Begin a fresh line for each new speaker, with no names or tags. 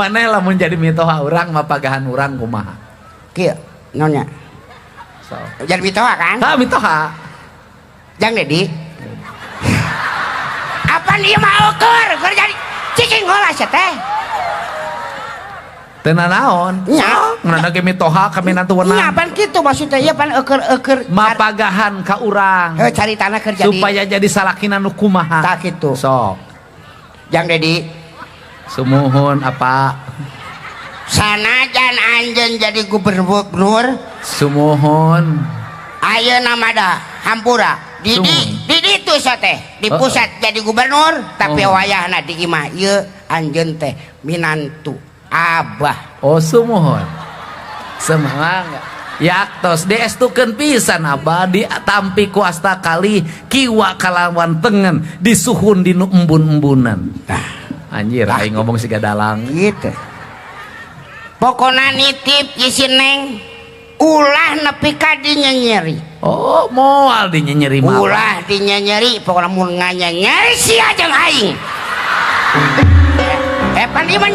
Maneh lamun jadi mitoha urang mapagahan urang kumaha?
Kieu nyonya.
So.
Jadi mitoha kan?
Tah mitoha.
Jang Dedi. Apa ieu mah eukeur? Keur jadi cicing heula sia teh.
Teu naon.
Nya.
Nganana ge mitoha ka minantuweunang.
Nya pan kitu maksudnya ieu pan eukeur
Mapagahan ka urang.
caritana keur jadi.
Supaya jadi salakina nu kumaha.
Tah kitu.
Sok.
Jang Dedi.
Sumuhun apa?
Sanajan anjeun jadi gubernur,
Sumuhun.
ayeuna mah da hampura. Di ditu sa teh, di pusat jadi gubernur, tapi wayahna di imah ieu anjeun teh minantu Abah.
Oh sumuhun. Semangga. Yaktos diestukeun pisan Abah ditampi ku asta kali kiwa kalawan tengen disuhun dinu embun-embunan. Anjir, aing ngomong siga dalang
Gitu. Pokona nitip isin neng ulah nepi ka dinyeri.
Oh, moal dinyeri mah.
Ulah dinyeri, pokona mun nganyeri sia jeung aing. Pan ieu mah